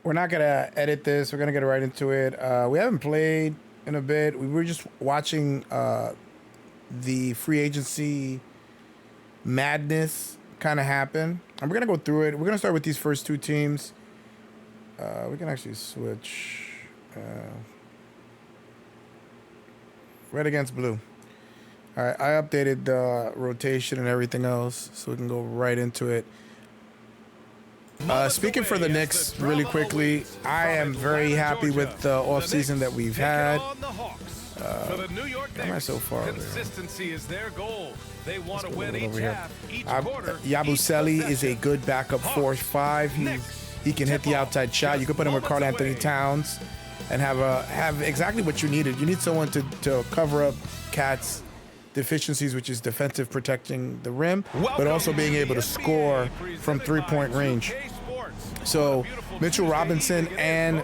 We're not gonna edit this. We're gonna get right into it. We haven't played in a bit. We were just watching the free agency madness kind of happen, and we're gonna go through it. We're gonna start with these first two teams. We can actually switch red against blue. All right, I updated the rotation and everything else, so we can go right into it. Speaking for the Knicks really quickly, I am very happy with the offseason that we've had. Am I so far? Consistency is their goal. They want to win each half, each quarter. Yabusele is a good backup 4-5. He can hit the outside shot. You could put him with Karl Anthony Towns and have exactly what you needed. You need someone to cover up Cat's deficiencies, which is defensive, protecting the rim, but also being able to score from three-point range. So Mitchell Robinson and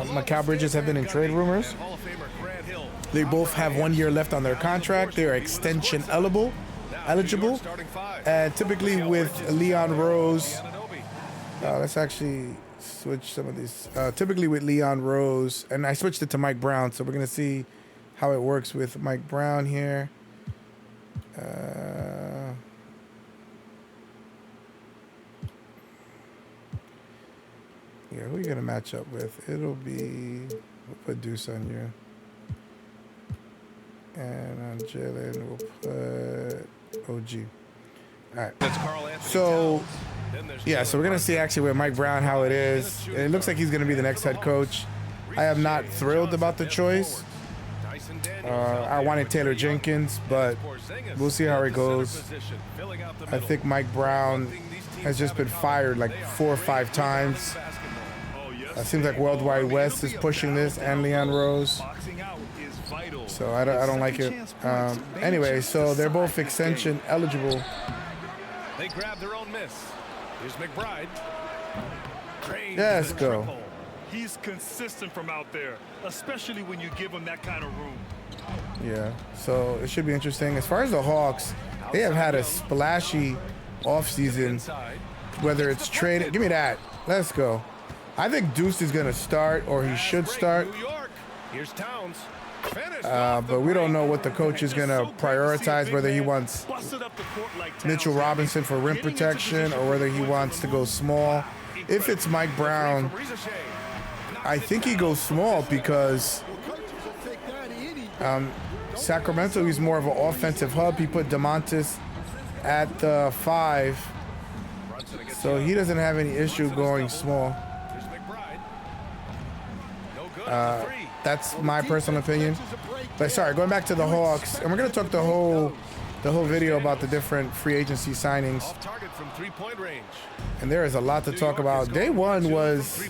Mikal Bridges have been in trade rumors. They both have 1 year left on their contract. They are extension eligible. Typically with Leon Rose, let's actually switch some of these. Typically with Leon Rose, and I switched it to Mike Brown, so we're gonna see how it works with Mike Brown here. Yeah, who are you gonna match up with? It'll be, we'll put Deuce on you, and on Jalen we'll put OG. All right. So yeah, so we're gonna see actually with Mike Brown how it is. It looks like he's gonna be the next head coach. I am not thrilled about the choice. I wanted Taylor Jenkins, but we'll see how it goes. I think Mike Brown has just been fired like 4 or 5 times. It seems like Worldwide West is pushing this, and Leon Rose. So I don't like it. Anyway, so they're both extension eligible. They grab their own miss. Here's McBride. Yeah, let's go. He's consistent from out there, especially when you give him that kind of room. Yeah, so it should be interesting. As far as the Hawks, they have had a splashy offseason, whether it's traded. Give me that. Let's go. I think Deuce is going to start, or he should start. Here's Towns. But we don't know what the coach is going to prioritize, whether he wants Mitchell Robinson for rim protection or whether he wants to go small. If it's Mike Brown, I think he goes small because Sacramento, he's more of an offensive hub. He put DeMontis at the 5, so he doesn't have any issue going small. That's my personal opinion. But sorry, going back to the Hawks, and we're gonna talk the whole video about the different free agency signings. And there is a lot to talk about. Day 1 was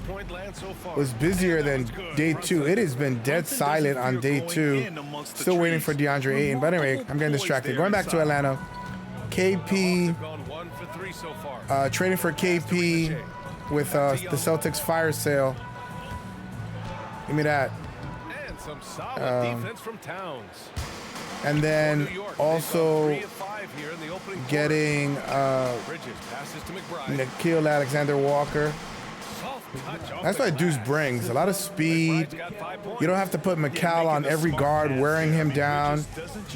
busier than day 2. It has been dead silent on day 2. Still waiting for DeAndre Ayton. But anyway, I'm getting distracted. Going back to Atlanta, KP, trading for KP with the Celtics fire sale. Give me that. And some solid defense from Towns. And then also getting Nickeil Alexander-Walker. That's what Deuce brings. A lot of speed. You don't have to put Mikal on every guard, wearing him down.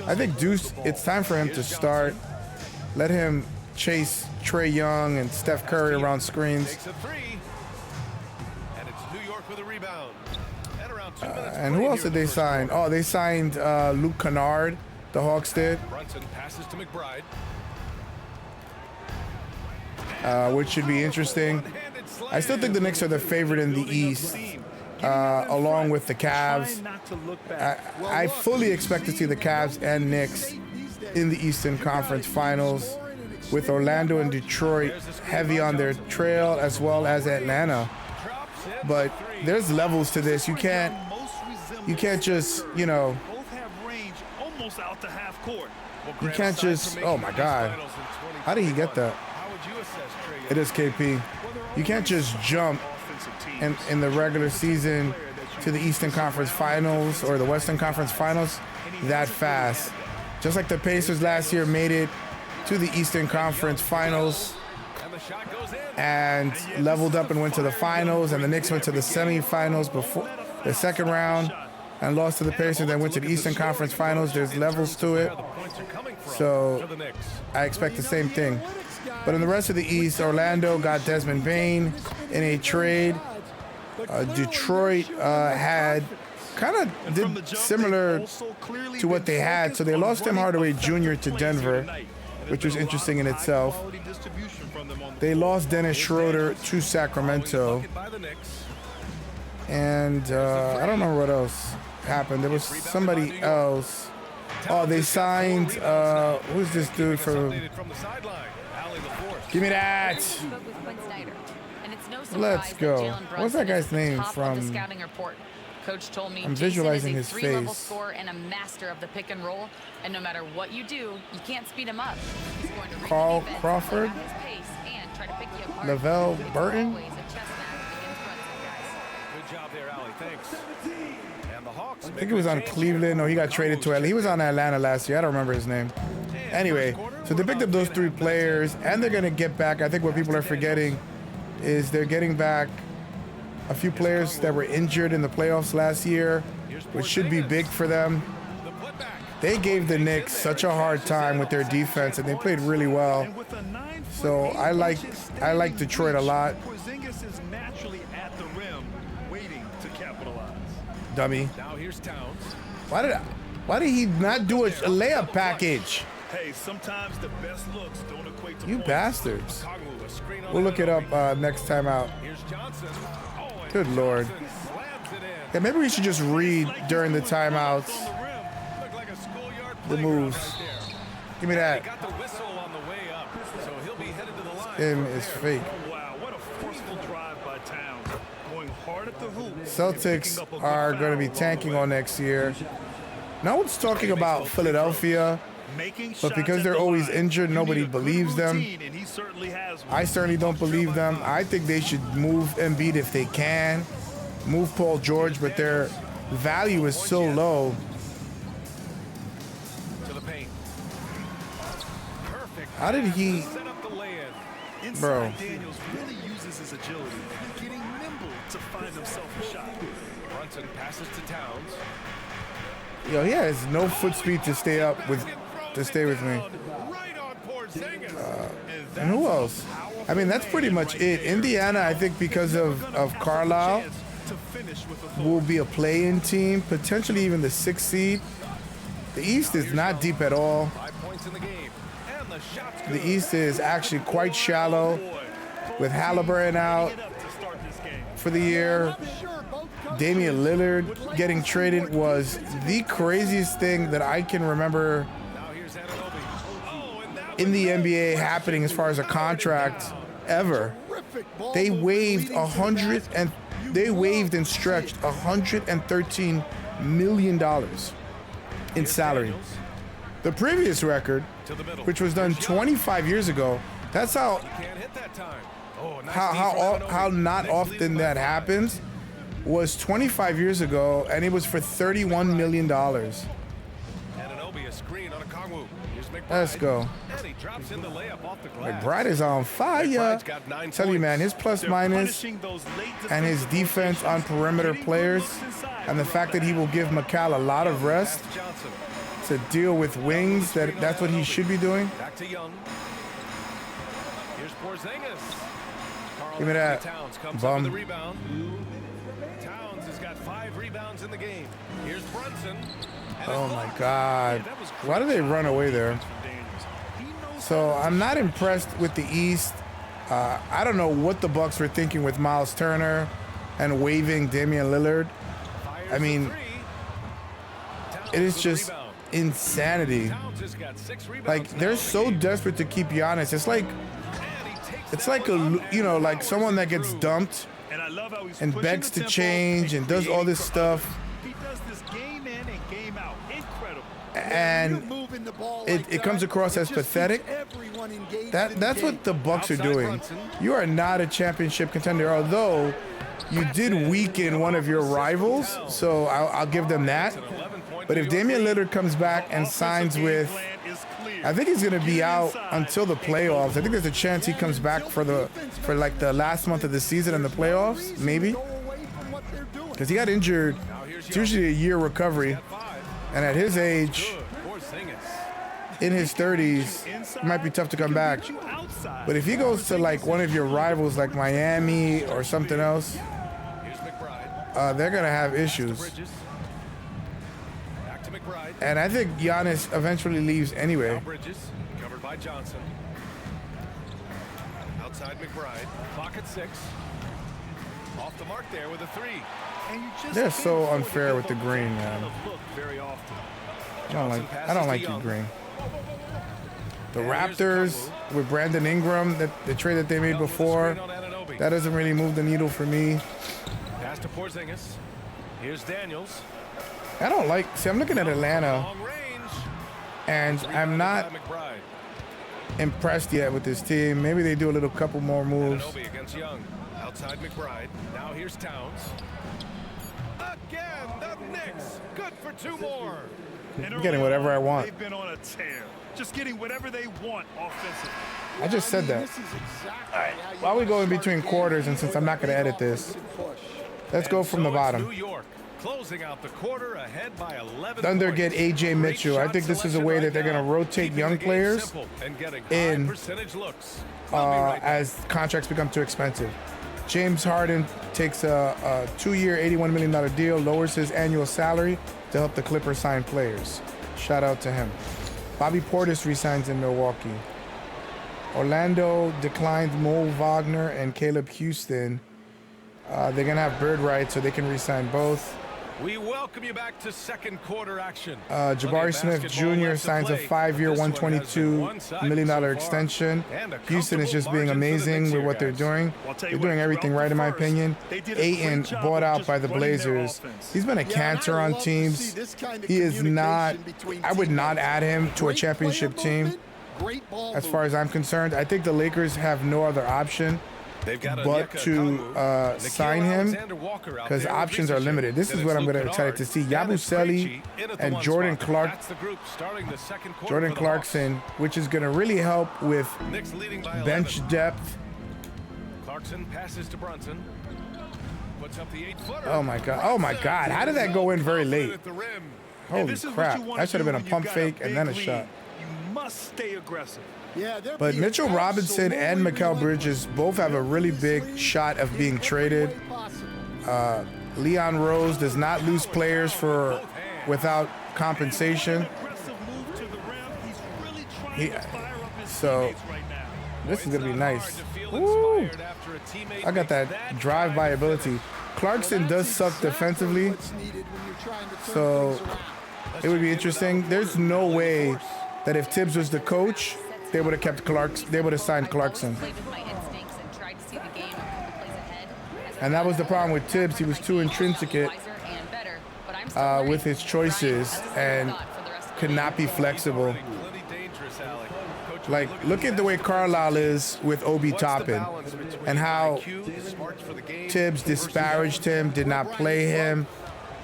I think Deuce, it's time for him to start. Let him chase Trae Young and Steph Curry around screens. And who else did they sign? Oh, they signed Luke Kennard. The Hawks did. Brunson passes to McBride. Which should be interesting. I still think the Knicks are the favorite in the East, along with the Cavs. I fully expect to see the Cavs and Knicks in the Eastern Conference Finals, with Orlando and Detroit heavy on their trail, as well as Atlanta. But there's levels to this. You can't just, you know, you can't just, oh my God. How did he get that? It is KP. You can't just jump in the regular season to the Eastern Conference Finals or the Western Conference Finals that fast. Just like the Pacers last year made it to the Eastern Conference Finals and leveled up and went to the finals, and the Knicks went to the semifinals before the second round and lost to the Pacers, then went to the Eastern Conference Finals. There's levels to it, so I expect the same thing. But in the rest of the East, Orlando got Desmond Bane in a trade. Detroit had kind of did similar to what they had, so they lost Tim Hardaway Jr. to Denver, which was interesting in itself. They lost Dennis Schroeder to Sacramento, and I don't remember what else happened. There was somebody else. Oh, they signed who's this dude from? Give me that. Let's go. What's that guy's name from? Coach told me I'm visualizing his face. Three-level scorer and a master of the pick and roll, and no matter what you do, you can't speed him up. He's going to Carl Crawford, Lavelle Burton. Good job there, Allie. Thanks. And the Hawks. I think it was on Cleveland. No, he got traded to LA. He was on Atlanta last year. I don't remember his name. Anyway, so they picked up those 3 players, and they're going to get back. I think what people are forgetting is they're getting back a few players that were injured in the playoffs last year, which should be big for them. They gave the Knicks such a hard time with their defense, and they played really well. So I like Detroit a lot. Dummy. Now here's Towns. Why did he not do a layup package? Hey, sometimes the best looks don't equate to You points. bastards. We'll look it up next time out. Good Lord. Yeah, maybe we should just read during the timeouts the moves. Give me that. Him is fake. Wow, what a forceful drive by Towns. Going hard at the hoop. Celtics are going to be tanking on next year. No one's talking about Philadelphia, but because they're always injured, nobody believes them. I certainly don't believe them. I think they should move Embiid if they can, move Paul George, but their value is so low. How did he, bro? Daniels really uses his agility, getting nimble to find himself a shot. Brunson passes to Towns. Yo, he has no foot speed to stay with me. And who else? I mean, that's pretty much it. Indiana, I think because of Carlisle, will be a play-in team, potentially even the 6th seed. The East is not deep at all. 5 points in the game. And the shot's good. The East is actually quite shallow, with Halliburton out for the year. Damian Lillard getting traded was the craziest thing that I can remember in the NBA happening as far as a contract ever. They waived and stretched $113 million in salary. The previous record, which was done 25 years ago, that's how not often that happens, was 25 years ago, and it was for $31 million. Let's go. McBride is on fire. Tell you, man, his plus minus and his defense on perimeter players, and the fact that he will give McCall a lot of rest to deal with wings, that's what he should be doing. Back to Young. Here's Porzingis. Give me that. Towns comes Bum. up with the rebound. Towns has got 5 rebounds in the game. Here's Brunson. Oh my God. Why do they run away there? So I'm not impressed with the East. I don't know what the Bucks were thinking with Miles Turner and waiving Damian Lillard. I mean, it is just insanity. Like, they're so desperate to keep Giannis. It's like like someone that gets dumped and begs to change and does all this stuff. And it comes across as pathetic. That's what the Bucks are doing. You are not a championship contender, although you did weaken one of your rivals, so I'll give them that. But if Damian Lillard comes back and signs with I think he's gonna be out until the playoffs. I think there's a chance he comes back for like the last month of the season in the playoffs, maybe. Because he got injured. It's usually a year recovery, and at his age, in his 30s, it might be tough to come back. But if he goes to like one of your rivals, like Miami or something else, they're gonna have issues. And I think Giannis eventually leaves anyway. Bridges, covered by Johnson. Outside McBride, clock at 6. Off the mark there with a 3. And you just They're can't so afford to unfair give with the up green, that man. kind of look very often. I don't like you, Green. The Raptors with Brandon Ingram, the trade that they made before, that doesn't really move the needle for me. Pass to Porzingis. Here's Daniels. I don't like. See, I'm looking at Atlanta, Long range. and I'm not McBride. impressed yet with this team. Maybe they do a little couple more moves. Anunoby against Young. Outside McBride. Now here's Towns. Again, the Knicks. Good for 2 more. I'm getting whatever I want. They've been on a tear. Just getting whatever they want offensively. I just said that. All right. While we go in between quarters, and since I'm not going to edit this, let's go from the bottom. New York closing out the quarter ahead by 11 Thunder points. get AJ Mitchell. I think this is a way that they're going to rotate young players in as contracts become too expensive. James Harden takes a 2-year, $81 million deal, lowers his annual salary to help the Clippers sign players. Shout out to him. Bobby Portis resigns in Milwaukee. Orlando declines Mo Wagner and Caleb Houston. They're going to have bird rights, so they can resign both. We welcome you back to second quarter action. Jabari Smith Jr. signs a 5-year, $122 million extension. Houston is just being amazing with what they're doing. They're doing everything right, in my opinion. Ayton bought out by the Blazers. He's been a cancer on teams. He is not, I would not add him to a championship team as far as I'm concerned. I think the Lakers have no other option but to sign him, because options are limited. This is what I'm going to excited to see. Yabusele and Jordan Clarkson, which is going to really help with bench depth. Clarkson passes to Brunson. Puts up the 8-footer. Oh my God! Oh my God! How did that go in very late? Holy crap! That should have been a pump fake and then a shot. You must stay aggressive. But Mitchell Robinson and Mikal Bridges both have a really big shot of being traded. Leon Rose does not lose players without compensation. So this is going to be nice. Woo! I got that drive-by ability. Clarkson does suck defensively, so it would be interesting. There's no way that if Tibbs was the coach, they would have kept Clarkson. They would have signed Clarkson. And that was the problem with Tibbs. He was too intrinsic with his choices and could not be flexible. Like, look at the way Carlisle is with Obi Toppin and how Tibbs disparaged him, did not play him.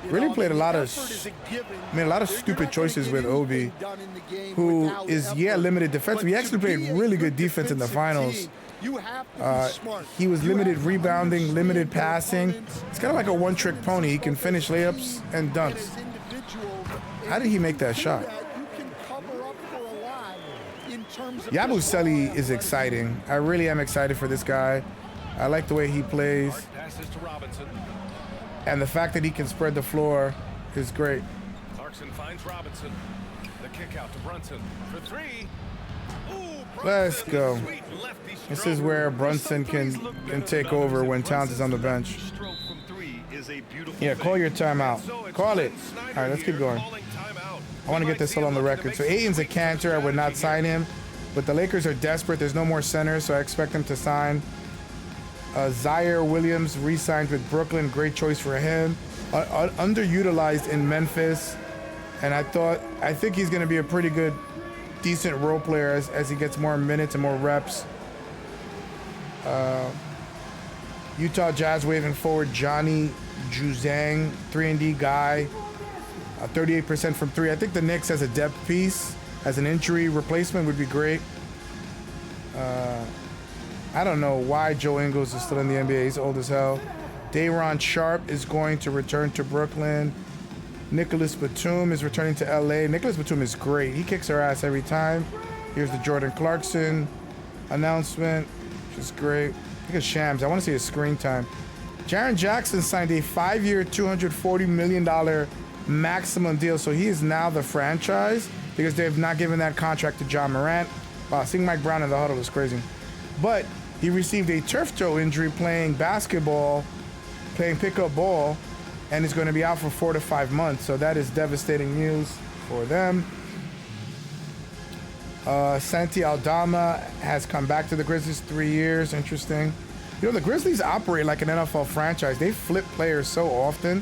Really played made a lot of stupid choices with Obi, who is, limited defensively. He actually played really good defense in the finals. He was limited rebounding, limited passing. It's kind of like a one-trick pony. He can finish layups and dunks. How did he make that shot? Yabusele is exciting. I really am excited for this guy. I like the way he plays. And the fact that he can spread the floor is great. Clarkson finds Robinson. The kick out to Brunson for 3. Let's go. This is where Brunson can take over when Towns is on the bench. Yeah, call your timeout. Call it. All right, let's keep going. I want to get this all on the record. So Ayton's a cancer. I would not sign him. But the Lakers are desperate. There's no more centers, so I expect them to sign. Zaire Williams re-signed with Brooklyn. Great choice for him. Underutilized in Memphis. And I think he's going to be a pretty good, decent role player as he gets more minutes and more reps. Utah Jazz waving forward Johnny Juzang, 3-and-D guy. 38% from 3. I think the Knicks as a depth piece as an injury replacement would be great. I don't know why Joe Ingles is still in the NBA. He's old as hell. Day'Ron Sharpe is going to return to Brooklyn. Nicholas Batum is returning to LA. Nicholas Batum is great. He kicks our ass every time. Here's the Jordan Clarkson announcement, which is great. Look at Shams. I want to see his screen time. Jaren Jackson signed a 5-year, $240 million maximum deal. So he is now the franchise because they have not given that contract to John Morant. Wow, seeing Mike Brown in the huddle is crazy. But he received a turf toe injury playing basketball, playing pickup ball, and is going to be out for 4 to 5 months. So that is devastating news for them. Santi Aldama has come back to the Grizzlies 3 years. Interesting. You know, the Grizzlies operate like an NFL franchise. They flip players so often.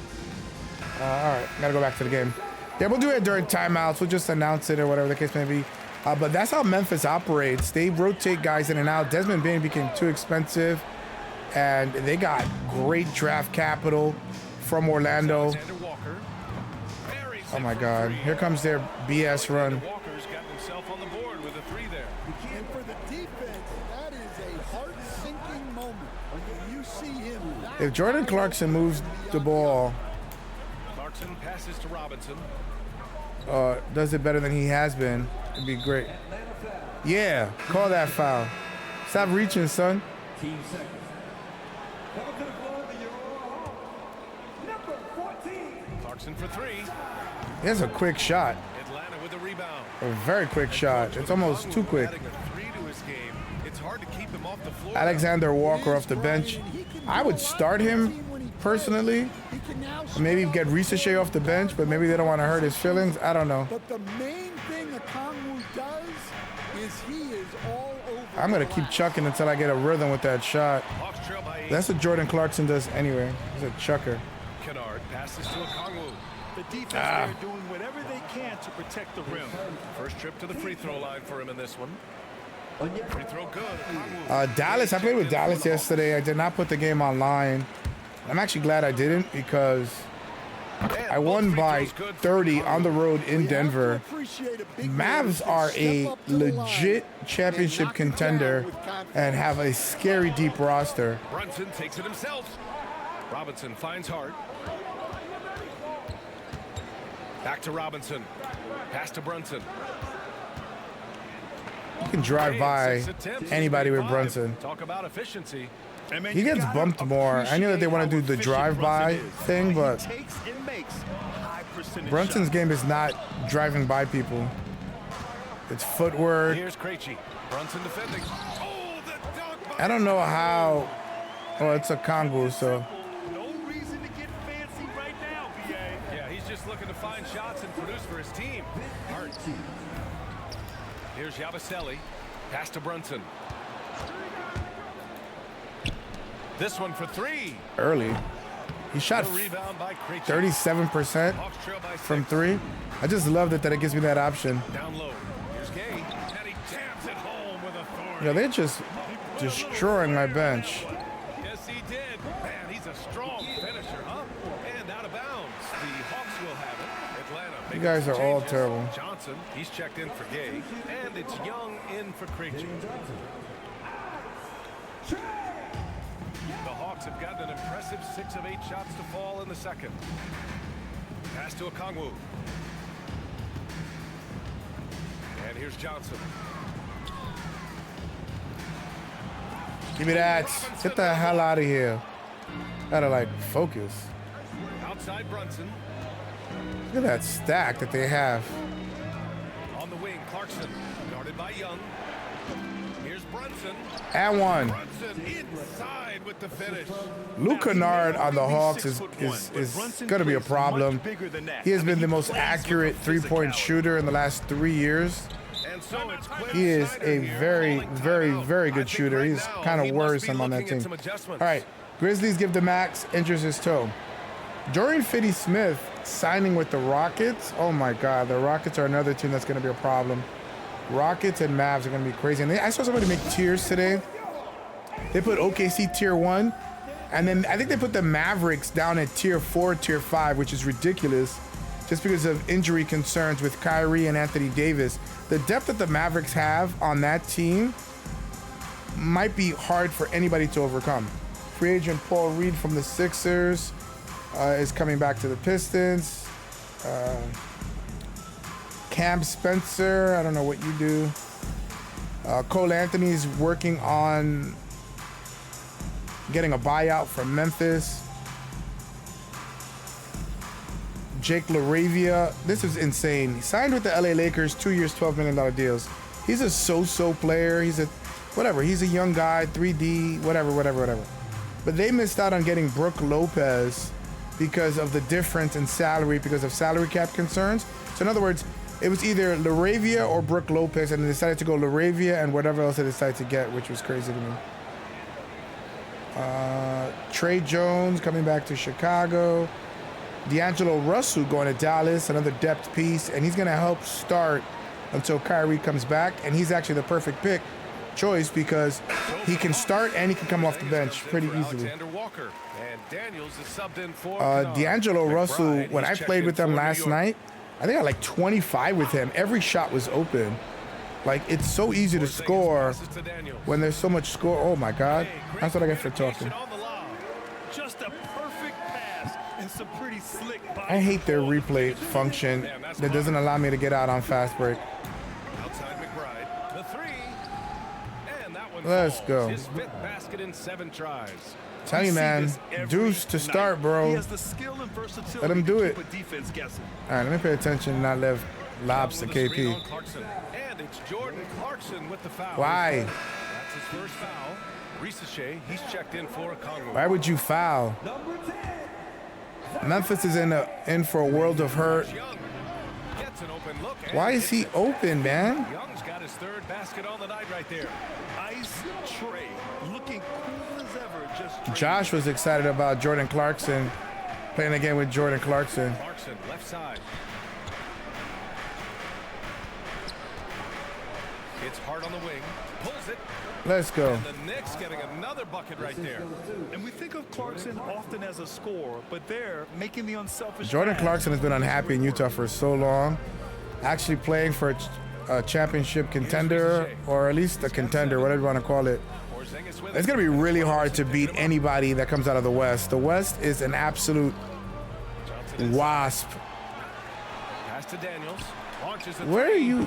All right, gotta go back to the game. Yeah, we'll do it during timeouts. We'll just announce it or whatever the case may be. But that's how Memphis operates. They rotate guys in and out. Desmond Bane became too expensive, and they got great draft capital from Orlando. Oh my God, here comes their BS run. And for the defense, that is a heart-sinking moment. When you see him. If Jordan Clarkson moves the ball, Clarkson passes to Robinson. does it better than he has been, it'd be great. Yeah, call that foul. Stop reaching, son. Clarkson for three. Here's a quick shot. Atlanta with a rebound. A very quick shot. It's almost too quick. Adding a three to his game. It's hard to keep him off the floor. Alexander Walker off the bench. I would start him personally. Maybe get Risache off the bench, but maybe they don't want to hurt his feelings. I don't know. But the main thing Okongwu does is he is all over. I'm going to keep chucking until I get a rhythm with that shot. Hawks trail by 8. That's what Jordan Clarkson does anyway. He's a chucker. Kennard passes to Okongwu. The defense they're doing whatever they can to protect the rim. First trip to the free throw line for him in this one. Free throw good. Okongwu. Dallas, I played with Dallas yesterday. I did not put the game online. I'm actually glad I didn't because I won by 30 on the road in Denver. Mavs are a legit championship contender and have a scary deep roster. Brunson takes it himself. Robinson finds Hart. Back to Robinson. Pass to Brunson. You can drive by anybody with Brunson. Talk about efficiency. And man, He you gets gotta bumped more. I know that they want to do the appreciate how drive-by efficient Brunson is. thing, He but takes and makes high percentage Brunson's shots. game is not driving by people. It's footwork. Here's Krejci. Brunson defending. Oh, the dunk by I don't know how. Oh, it's a Congo, so. No reason to get fancy right now, BA. Yeah, he's just looking to find shots and produce for his team. Hart. Here's Yabusele. Pass to Brunson. This one for three. Early. He shot A rebound by Krejci. 37% Hawks trail by 6. from 3. I just love it that it gives me that option. Down low. Here's Gay. And he jams it home with authority. You know, they're just destroying my bench. Yes, he did. Man, he's a strong finisher, huh? And out of bounds. The Hawks will have it. Atlanta. You making guys some are all changes. terrible. Johnson, he's checked in for Gay. And it's Young in for Krejci. The Hawks have gotten an impressive 6 of 8 shots to fall in the second. Pass to Okongwu. And here's Johnson. Give me that. Get the hell out of here. Gotta, like, focus. Outside Brunson. Look at that stack that they have. On the wing, Clarkson. Guarded by Young. Here's Brunson. And one. Brunson inside with the finish. Luke Kennard on the Hawks is going to be a problem. He has been the most accurate three-point shooter in the last 3 years. And so it's He is a very, very, very good shooter. He's kind of worrisome on that team. All right, Grizzlies give the max, injures his toe. Dorian Finney-Smith signing with the Rockets. Oh my God, the Rockets are another team that's going to be a problem. Rockets and Mavs are going to be crazy. And I saw somebody make tiers today. They put OKC tier 1, and then I think they put the Mavericks down at tier 4, tier 5, which is ridiculous just because of injury concerns with Kyrie and Anthony Davis. The depth that the Mavericks have on that team might be hard for anybody to overcome. Free agent Paul Reed from the Sixers is coming back to the Pistons. Cam Spencer, I don't know what you do. Cole Anthony's working on getting a buyout from Memphis. Jake LaRavia, this is insane. He signed with the LA Lakers, 2 years, $12 million deals. He's a so-so player. He's a whatever. He's a young guy, 3D, whatever. But they missed out on getting Brook Lopez because of the difference in salary, because of salary cap concerns. So in other words, it was either LaRavia or Brook Lopez, and they decided to go LaRavia and whatever else they decided to get, which was crazy to me. Trey Jones coming back to Chicago. D'Angelo Russell going to Dallas, another depth piece, and he's going to help start until Kyrie comes back. And he's actually the perfect choice because he can start and he can come off the bench pretty easily. D'Angelo Russell, when I played with them last night, I think I had like 25 with him. Every shot was open. Like, it's so easy to score when there's so much score. Oh my God, that's what I get for talking. Just a perfect pass and some pretty slick body. I hate their replay function that doesn't allow me to get out on fast break. Outside McBride, the three, and that one Let's falls. go. His fifth basket in 7 tries. Tell you, man, deuce to start, He bro. has the skill and versatility Let him do to it. keep a defense guessing. All right, let me pay attention and not let lobs to With a screen KP. on Clarkson. And it's Jordan Clarkson with the foul. Why? That's his first foul. Ricochet, he's checked in for a Congo. Why would you foul? Memphis is in for a world of hurt. Young gets an open look. and Why is he hits it. open, man? Young's got his third basket on the night right there. Ice Trey, looking cool as ever. Just Josh was excited about Jordan Clarkson playing again with Jordan Clarkson. Clarkson, left side. It's hard on the wing. Pulls it. Let's go. And the Knicks getting another bucket right there. And we think of Clarkson often as a scorer, but they're making the unselfish. Jordan pass. Clarkson has been unhappy in Utah for so long. Actually playing for a championship contender, or at least a contender, whatever you want to call it. Porzingis with It's going to be really hard to beat anybody that comes out of the West. The West is an absolute wasp. Pass to Daniels. Launches a Where are three. you?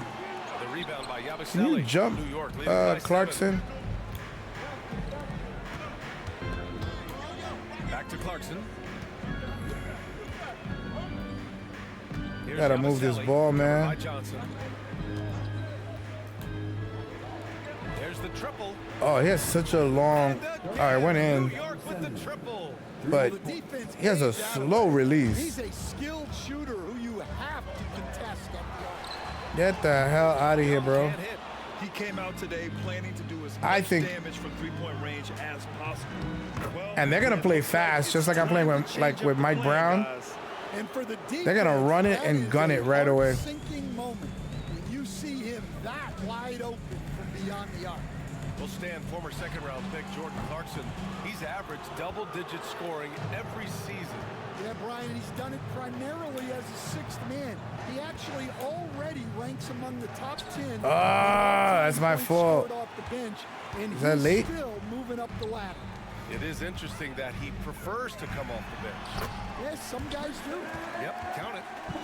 The rebound by Yabusele. Can you jump, New York leading by 7. Clarkson? Back to Clarkson. Here's Gotta move this Yabusele, ball, covered man. by Johnson. There's the triple. Oh, he has such a long. All right, went New in, York with the triple. but The defense he has a is out of slow it. release. He's a skilled shooter who you have to contest at the arc. Get the hell out of here, bro. Can't hit. He came out today planning to do as I much think- damage from three-point range as possible. Well, And they're gonna play fast, just like I'm playing with Mike Brown. And for the defense, They're gonna run it that and is gun a it right away. heart-sinking moment when you see him that wide open from beyond the arc. Will stand former second-round pick Jordan Clarkson. He's averaged double-digit scoring every season. Yeah, Brian, he's done it primarily as a sixth man. He actually already ranks among the top 10. That's my points fault. scored off the bench, and Is that he's late? still moving up the ladder. It is interesting that he prefers to come off the bench. Yes, some guys do. Yep, count it.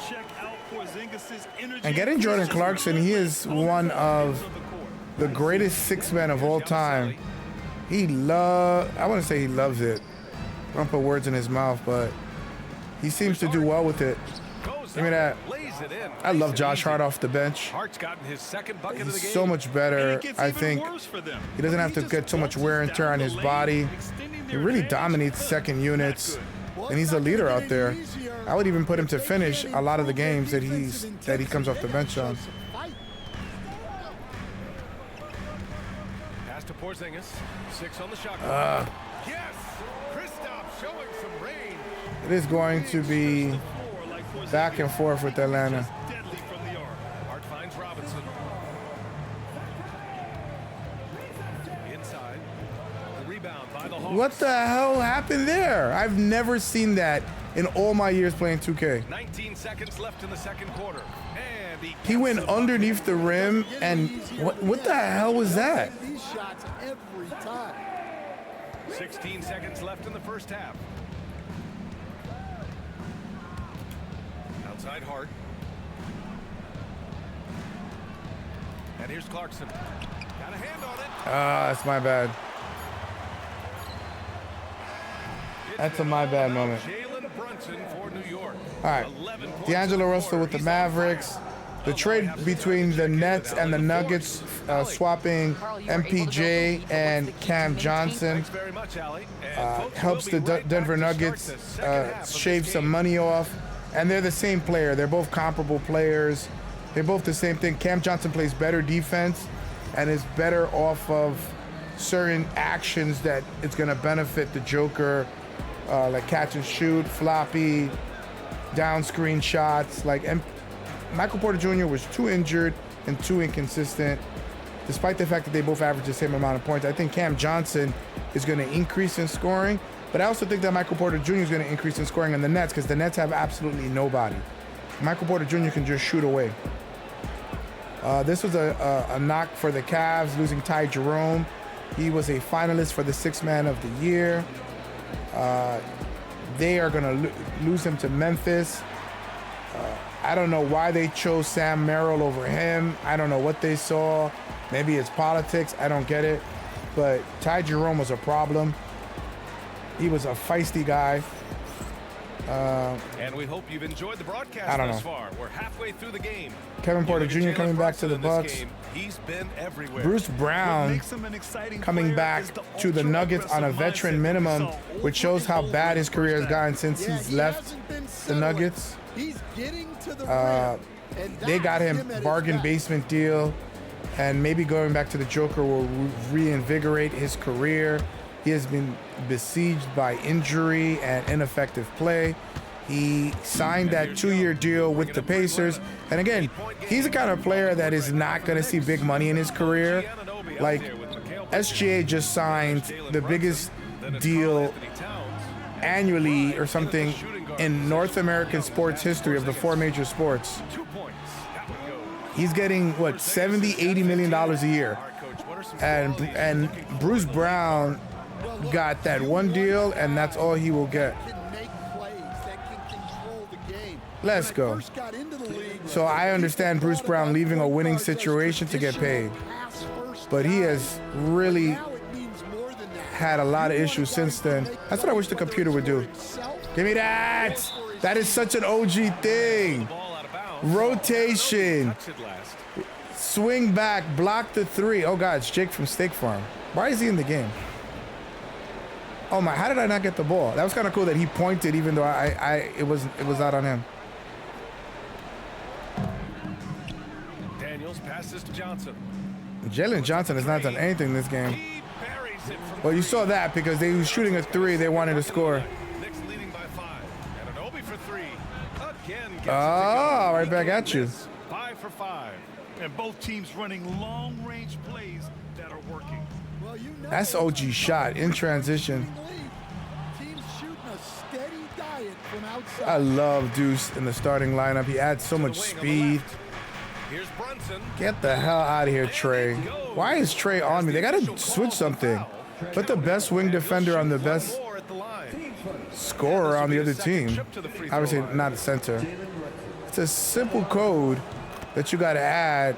check out Porzingis's energy. And getting Jordan Clarkson, he is one of the greatest six men of all time. I wouldn't say he loves it. I don't put words in his mouth, but he seems to do well with it. Goes Give me up, that. lays it in. I love Nice Josh and Hart easy. off the bench. Hart's gotten his second bucket of the He's game. so much better, I think. He doesn't have to get so much wear and tear on his body. He really dominates second units, and he's a leader out there. I would even put him to finish a lot of the games that he comes off the bench on. Pass to Porzingis. 6 on the shot clock. Yes! Kristaps showing some range. It is going to be back and forth with Atlanta. Deadly from the arc. Hart finds Robinson. Inside. The rebound by the Hawks. What the hell happened there? I've never seen that in all my years playing 2K. 19 seconds left in the second quarter. And He went underneath the rim, and what the hell was that? These shots every time. 16 seconds left in the first half. Outside Hart. And here's Clarkson. Got a hand on it. That's my bad. That's a my bad moment. Jalen Brunson for New York. All right, D'Angelo Russell with the Mavericks. The trade between the Nets and the Nuggets, swapping MPJ and Cam Johnson, helps the Denver Nuggets shave some money off. And they're the same player. They're both comparable players. They're both the same thing. Cam Johnson plays better defense and is better off of certain actions that it's going to benefit the Joker, like catch and shoot, floppy, down screen shots. Like Michael Porter Jr. was too injured and too inconsistent. Despite the fact that they both average the same amount of points, I think Cam Johnson is going to increase in scoring. But I also think that Michael Porter Jr. is going to increase in scoring in the Nets because the Nets have absolutely nobody. Michael Porter Jr. can just shoot away. This was a knock for the Cavs, losing Ty Jerome. He was a finalist for the Sixth Man of the Year. They are going to lose him to Memphis. I don't know why they chose Sam Merrill over him. I don't know what they saw. Maybe it's politics. I don't get it. But Ty Jerome was a problem. He was a feisty guy. And we hope you've enjoyed the broadcast thus far. We're halfway through the game. Kevin Porter Jr. coming back to the Bucks. He's been everywhere. Bruce Brown coming back to the Nuggets on a veteran minimum, which shows how bad his career has gotten since he's left the Nuggets. They got him bargain basement deal, and maybe going back to the Joker will reinvigorate his career. He has been besieged by injury and ineffective play. He signed that 2-year deal with the Pacers. And again, he's the kind of player that is not going to see big money in his career. Like, SGA just signed the biggest deal annually or something in North American sports history of the 4 major sports. He's getting, what, $70, $80 million a year. And Bruce Brown got that one deal, and that's all he will get. Let's go. So I understand Bruce Brown leaving a winning situation to get paid, but he has really had a lot of issues since then. That's what I wish the computer would do. Give me that. That is such an OG thing. Rotation. Swing back, block the 3. Oh God, it's Jake from Steak Farm. Why is he in the game? Oh my, how did I not get the ball? That was kind of cool that he pointed even though it was out on him. Daniels passes to Johnson. Jalen Johnson has not done anything in this game. Well, you saw that because they were shooting a 3, they wanted to score. Knicks leading by 5. And an Obi for 3. Again gets Oh, right back at you. 5 for 5. And both teams running long-range plays that are working. That's OG shot in transition. I love Deuce in the starting lineup. He adds so much speed. Here's Brunson. Get the hell out of here, Trey. Why is Trey on me? They got to switch something. Put the best wing defender on the best scorer on the other team. Obviously not a center. It's a simple code that you got to add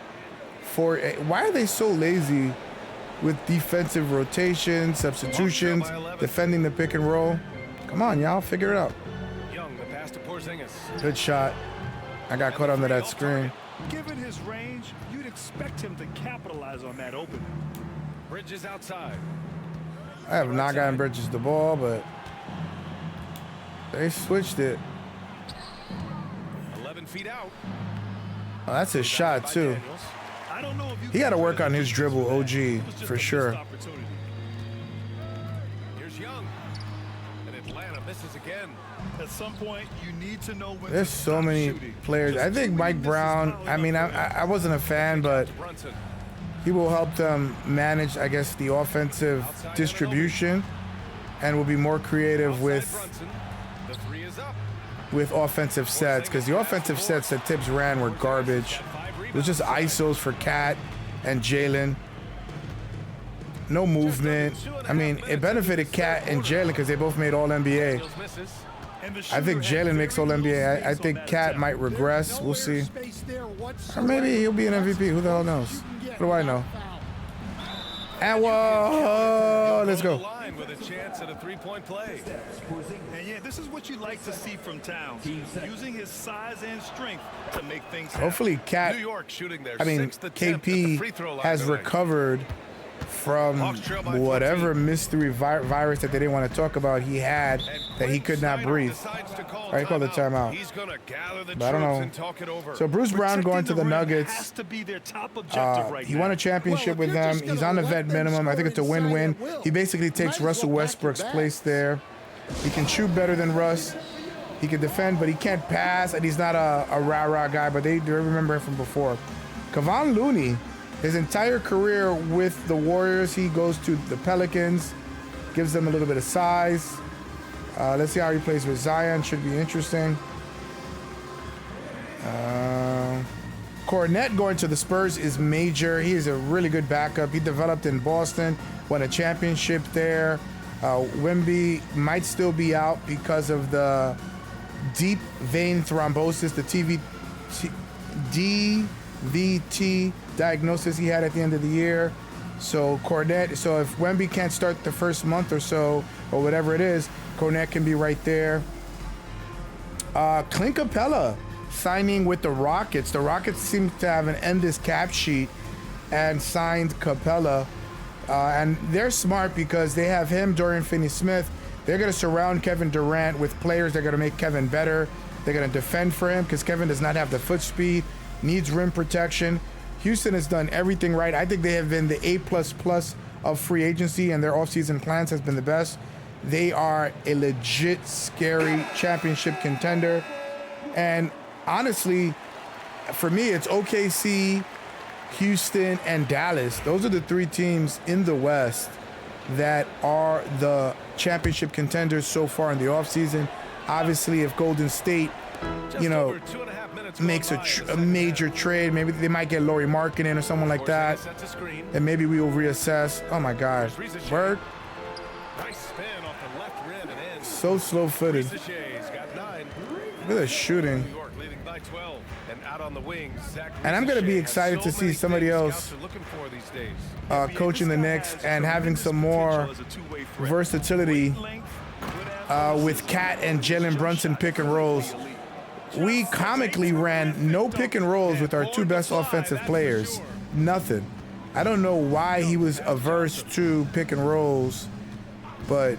for. Why are they so lazy with defensive rotation, substitutions, defending the pick and roll? Come on, y'all, figure it out. Young, the pass to Porzingis. Good shot. I got caught under that screen. Given his range, you'd expect him to capitalize on that opening. Bridges outside. I have not gotten Bridges the ball, but they switched it. 11 feet out. Oh, that's his shot, too. He got to work on his dribble, OG, for sure. Here's Young. And Atlanta misses again. At some point, you need to know when There's so many players. I think Mike Brown, I mean, I wasn't a fan, but he will help them manage, I guess, the offensive distribution and will be more creative with The three is up. with offensive sets, because the offensive sets that Tibbs ran were garbage. It was just ISOs for Cat and Jalen. No movement. I mean, it benefited Cat and Jalen because they both made All-NBA. I think Jalen makes All-NBA. I think Cat might regress. We'll see. Or maybe he'll be an MVP. Who the hell knows? What do I know? And whoa, let's go. With a chance at a three-point play. And yeah, this is what you like to see from Towns, using his size and strength to make things happen. Hopefully, Cat. New York shooting their I mean, KP has recovered from whatever mystery virus that they didn't want to talk about he had that he could not breathe. All right, call the timeout. But I don't know. So Bruce Brown going to the Nuggets. He won a championship with them. He's on the vet minimum. I think it's a win-win. He basically takes Russell Westbrook's place there. He can shoot better than Russ. He can defend, but he can't pass, and he's not a rah-rah guy, but they remember him from before. Kevon Looney, his entire career with the Warriors, he goes to the Pelicans, gives them a little bit of size. Let's see how he plays with Zion. Should be interesting. Cornette going to the Spurs is major. He is a really good backup. He developed in Boston, won a championship there. Wemby might still be out because of the deep vein thrombosis, the DVT diagnosis he had at the end of the year. So Cornette, so if Wemby can't start the first month or so, or whatever it is, Cornette can be right there. Clint Capella signing with the Rockets. The Rockets seem to have an endless cap sheet and signed Capella. And they're smart because they have him, Dorian Finney-Smith. They're going to surround Kevin Durant with players that are going to make Kevin better. They're going to defend for him because Kevin does not have the foot speed, needs rim protection. Houston has done everything right. I think they have been the A++ of free agency, and their offseason plans has been the best. They are a legit, scary championship contender. And honestly, for me, it's OKC, Houston, and Dallas. Those are the three teams in the West that are the championship contenders so far in the offseason. Obviously, if Golden State, makes a major trade, maybe they might get Lauri Markkanen or someone like that, and maybe we will reassess. Oh my God, Bird. So slow-footed. Look at the shooting. And I'm going to be excited to see somebody else coaching the Knicks and having some more versatility with Cat and Jalen Brunson pick and rolls. We comically ran no pick and rolls with our two best offensive players. Nothing. I don't know why he was averse to pick and rolls, but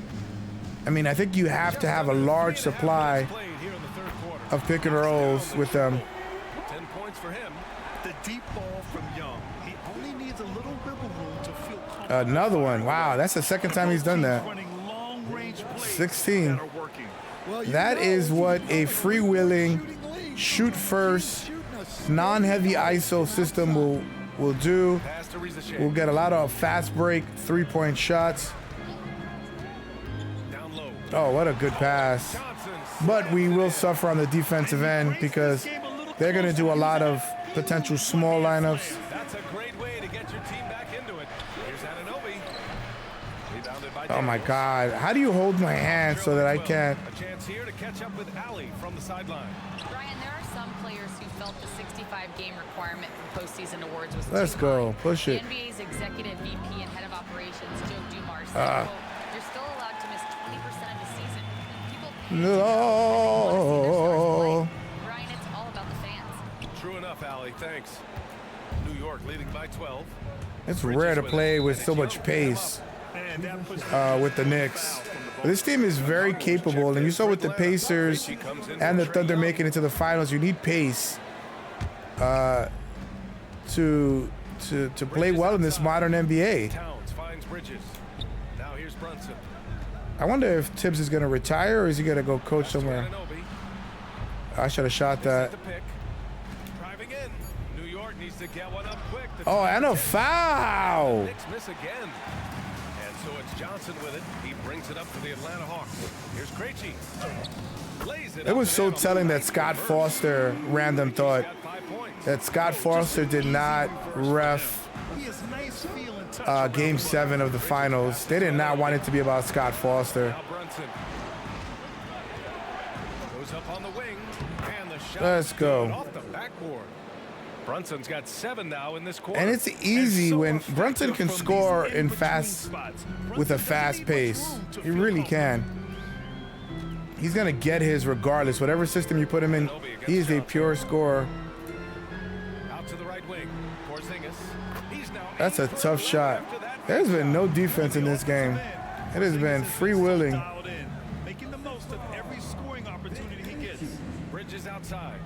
I mean, I think you have to have a large supply of pick and rolls with them. 10 points for him. The deep ball from Young. He only needs a little wiggle room to feel comfortable. Another one. Wow, that's the second time he's done that. 16. That is what a freewheeling, shoot first, non-heavy ISO system will do. We'll get a lot of fast break, three-point shots. Oh, what a good pass. But we will suffer on the defensive end because they're going to do a lot of potential small lineups. That's a great way to get your team back into it. Here's Anunoby. Rebounded by Oh my God. How do you hold my hand so that I can't? A chance here to catch up with Ali from the sideline. Brian, there are some players who felt the 65-game requirement for postseason awards was Let's too go. high. Push it. The NBA's executive VP and head of operations, Joe Dumars, said, quote, "You're still allowed to miss 20% of the season. People pay attention. They want to see their stars play." Brian, it's all about the fans. True enough, Ali. Thanks. New York leading by 12. It's rare to play with so much pace with the Knicks. But this team is very capable, and you saw with the Pacers and the Thunder making it to the finals, you need pace to play well in this modern NBA. Towns finds Bridges. Now here's Brunson. I wonder if Tibbs is going to retire or is he going to go coach somewhere. I should have shot that. Driving in. New York needs to get one up quick. Oh, and a foul. Knicks miss again. And So it's Johnson with it. He brings it up for the Atlanta Hawks. Here's Krejci. It was so telling that Scott Foster, random thought, that Scott Foster did not ref Game 7 of the finals. They did not want it to be about Scott Foster. Goes up on the wing, and the shot Let's go. off the backboard. Brunson's got 7 now in this quarter. And it's easy when Brunson can score in with a fast pace. He really can. He's gonna get his regardless. Whatever system you put him in, he is a pure scorer. Out to the right wing. That's a tough shot. There's been no defense in this game. It has been freewheeling. Making the most of every scoring opportunity he gets. Bridges outside.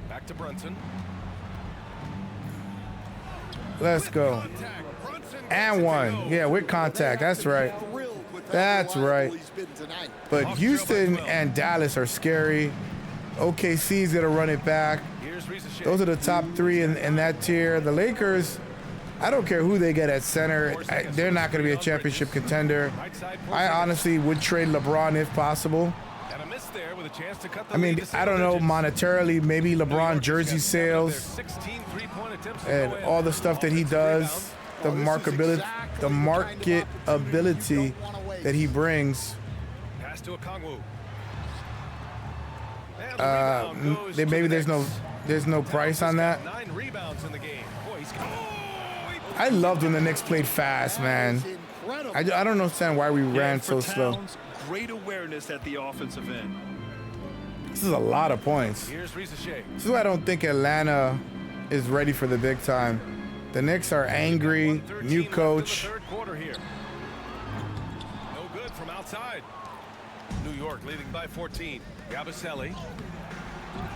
Back to Brunson. Let's go. And one. Yeah, with contact. That's right. That's right. But Houston and Dallas are scary. OKC's going to run it back. Those are the top 3 in that tier. The Lakers, I don't care who they get at center. They're not going to be a championship contender. I honestly would trade LeBron if possible. I mean, I don't know, monetarily, maybe LeBron jersey sales and all the stuff that he does, the marketability that he brings. Maybe there's no price on that. I loved when the Knicks played fast, man. I don't understand why we ran so slow. Great awareness at the offensive end. This is a lot of points. This is why I don't think Atlanta is ready for the big time. The Knicks are angry, new coach. No good from outside. New York leading by 14. Yabusele.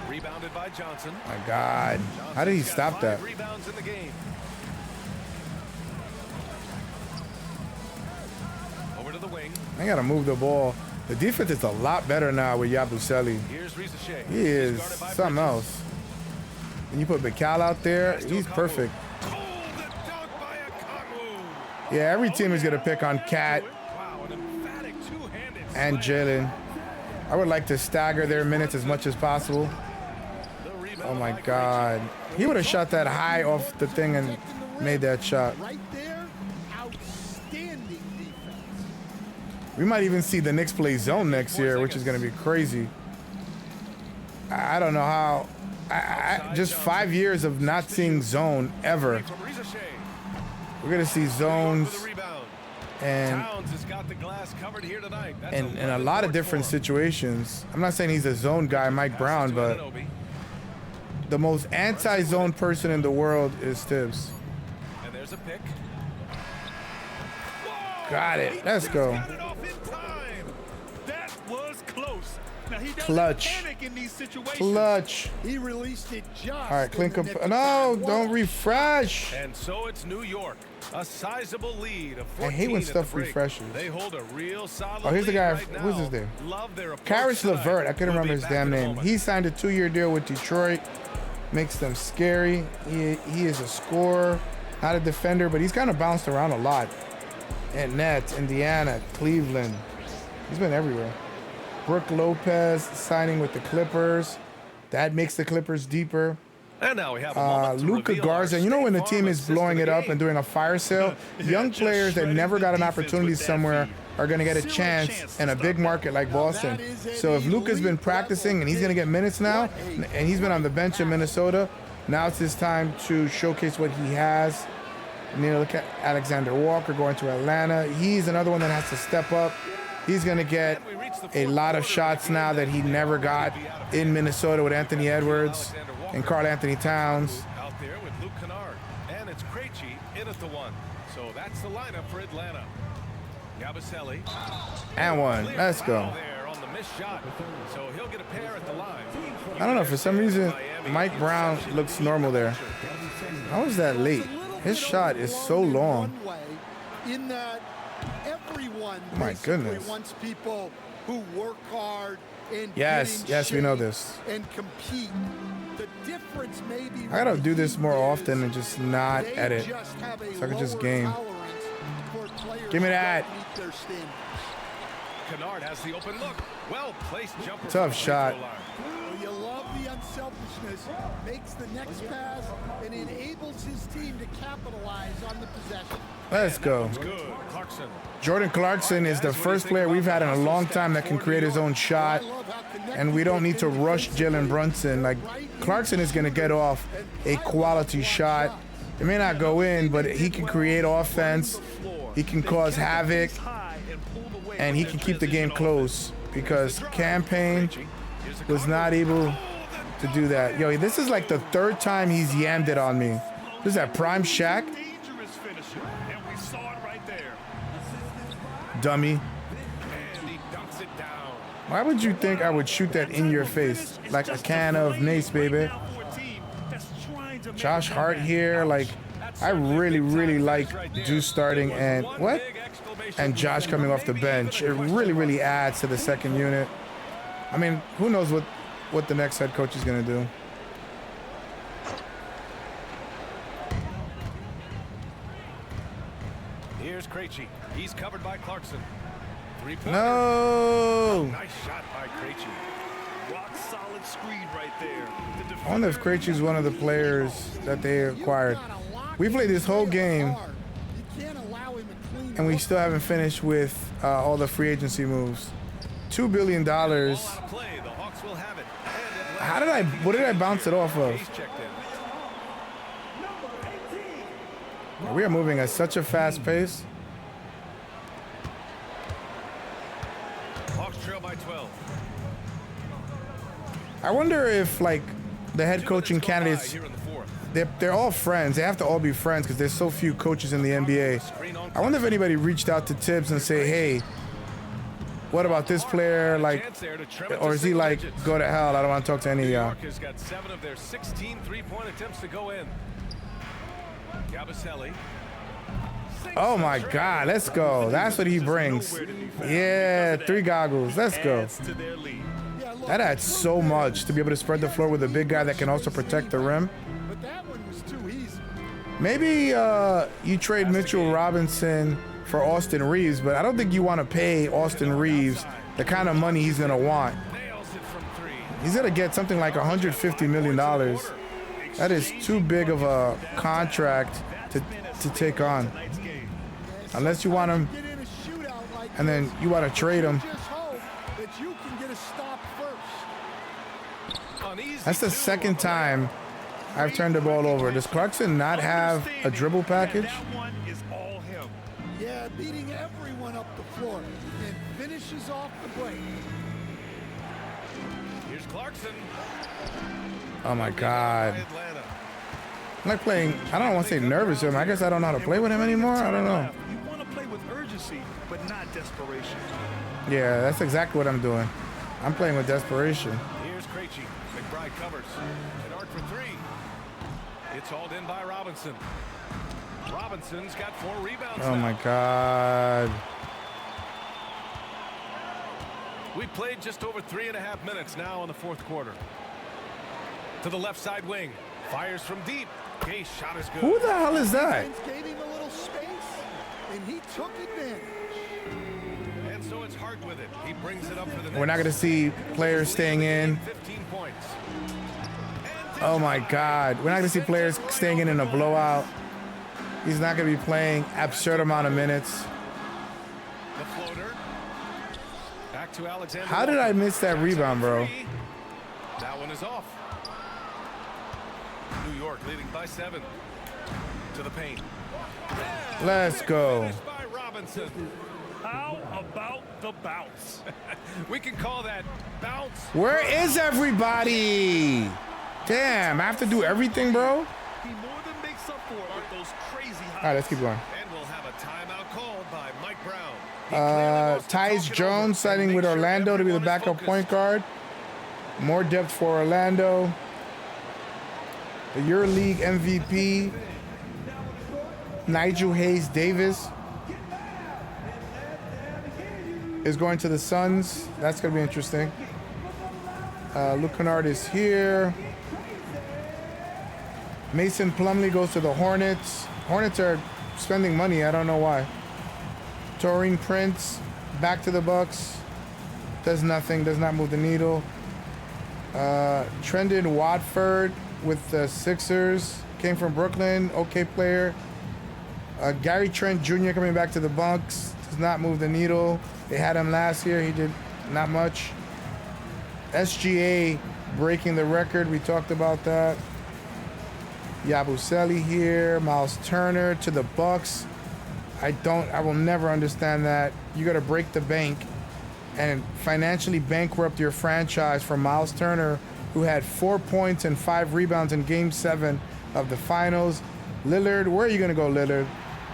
Rebounded by Johnson. My God. How did he stop that? Rebounds in the game. Over to the wing. I gotta move the ball. The defense is a lot better now with Yabusele. He is something else. And you put Mikal out there, he's perfect. Yeah, every team is gonna pick on Cat and Jalen. I would like to stagger their minutes as much as possible. Oh my God. He would have shot that high off the thing and made that shot. We might even see the Knicks play zone next year, which is going to be crazy. I don't know how. Just 5 years of not seeing zone ever. We're going to see zones and in a lot of different situations. I'm not saying he's a zone guy, Mike Brown, but the most anti-zone person in the world is Tibbs. And there's a pick. Got it. Let's go. That was close. Now he Clutch. panic in these situations. Clutch. He released it just. All right, clink up. No, don't refresh. And so it's New York. A sizable lead of 14. I hate when stuff refreshes. They hold a real solid Oh, here's the guy. right Who's his name? Karis LeVert. I couldn't remember his damn name. He signed a 2-year deal with Detroit. Makes them scary. He is a scorer, not a defender, but he's kind of bounced around a lot. At Nets, Indiana, Cleveland. He's been everywhere. Brooke Lopez signing with the Clippers. That makes the Clippers deeper. And now we have Luka Garza. You know when the team is blowing it up and doing a fire sale, young players that never got an opportunity somewhere are going to get a chance in a big market like Boston. So if Luka's been practicing and he's going to get minutes now, and he's been on the bench in Minnesota, now it's his time to showcase what he has. And you know, look at Alexander Walker going to Atlanta. He's another one that has to step up. He's going to get a lot of shots now that he never got in Minnesota with Anthony Edwards and Karl Anthony Towns. Out there with Luke Kennard. And it's Krejci in at the 1. So that's the lineup for Atlanta. Yabusele. And one. Let's go. On the missed shot. So he'll get a pair at the line. I don't know. For some reason, Mike Brown looks normal there. How is that late? His shot is so long. In that everyone My goodness. wants people who work hard and Yes, we know this. and compete. The difference may be I gotta do this more often and just not edit, just have a so I can just lower game. tolerance for players Give me that. don't meet their standards. Kennard has the open look. Well-placed jumper. Tough shot. Well, you love the unselfishness. Makes the next pass and enables his team to capitalize on the possession. Let's go. Good. Clarkson. Jordan Clarkson is the first player we've had in a long time that can create his own shot, and we don't need to rush Jalen Brunson. Like, Clarkson is going to get off a quality shot. It may not go in, but he can create offense. He can cause havoc, and he can keep the game close because Campaign was not able to do that. Yo, this is like the third time he's yammed it on me. This is that prime Shaq. Dangerous finisher, and we saw it right there. Dummy. And he dunks it down. Why would you think I would shoot that in your face? Like a can of mace, baby. Josh Hart here. Like, I really, really like Deuce starting and what? And Josh coming off the bench. It really, really adds to the second unit. I mean, who knows what the next head coach is going to do. Here's Krejci. He's covered by Clarkson. Three-pointer. No. Nice shot by Krejci. Rock solid screen right there. I wonder if Krejci is one of the players that they acquired. We played this whole game, and we still haven't finished with all the free agency moves. $2 billion. How did what did I bounce it off of? We are moving at such a fast pace. Hawks trail by 12. I wonder if, like, the head coaching candidates, they're all friends. They have to all be friends because there's so few coaches in the NBA. I wonder if anybody reached out to Tibbs and say, hey, what about this player? Like, or is he like, go to hell, I don't want to talk to any of y'all. Has got 7 of their 16 three-point attempts to go in. Gabaselli. Oh my God, let's go. That's what he brings. Yeah, 3 goggles. Let's go. That adds so much to be able to spread the floor with a big guy that can also protect the rim. But that one was too easy. Maybe you trade Mitchell Robinson for Austin Reeves, but I don't think you want to pay Austin Reeves the kind of money he's going to want. He's going to get something like $150 million. That is too big of a contract to take on. Unless you want him, and then you want to trade him. That's the second time I've turned the ball over. Does Clarkson not have a dribble package? Yeah, beating everyone up the floor and finishes off the break. Here's Clarkson. Oh my God. I'm like playing, I don't want to say nervous with him. I guess I don't know how to play with him anymore. I don't know. You want to play with urgency, but not desperation. Yeah, that's exactly what I'm doing. I'm playing with desperation. Here's Krejci. McBride covers. An arc for 3. It's hauled in by Robinson. Robinson's got 4 rebounds. Oh my God. We played just over 3.5 minutes now in the fourth quarter. To the left side wing. Fires from deep. Gay's shot is good. Who the hell is that? Gave him a little space, and he took advantage. And so it's Hart with it. He brings it up for the We're not going to see players staying in. 15 points. Oh my God. We're not going to see players staying in a blowout. He's not going to be playing absurd amount of minutes. The floater. Back to Alexander. How did I miss that rebound, bro? That one is off. New York leading by 7. To the paint. Let's go. By Robinson. How about the bounce? We can call that bounce. Where is everybody? Damn, I have to do everything, bro. He more than makes up for it with those crazy highs. All right, let's keep going. And we'll have a timeout called by Mike Brown. Tyus Jones signing with Orlando to be the backup point guard. More depth for Orlando. The EuroLeague MVP, Nigel Hayes-Davis, is going to the Suns. That's going to be interesting. Luke Kennard is here. Mason Plumlee goes to the Hornets. Hornets are spending money. I don't know why. Taurean Prince back to the Bucks. Does nothing. Does not move the needle. Trendon Watford with the Sixers. Came from Brooklyn. Okay player. Gary Trent Jr. coming back to the Bucks. Does not move the needle. They had him last year. He did not much. SGA breaking the record. We talked about that. Yabusele here. Miles Turner to the Bucks. I will never understand that. You got to break the bank and financially bankrupt your franchise for Miles Turner, who had 4 points and 5 rebounds in Game 7 of the finals. Lillard, where are you going to go, Lillard?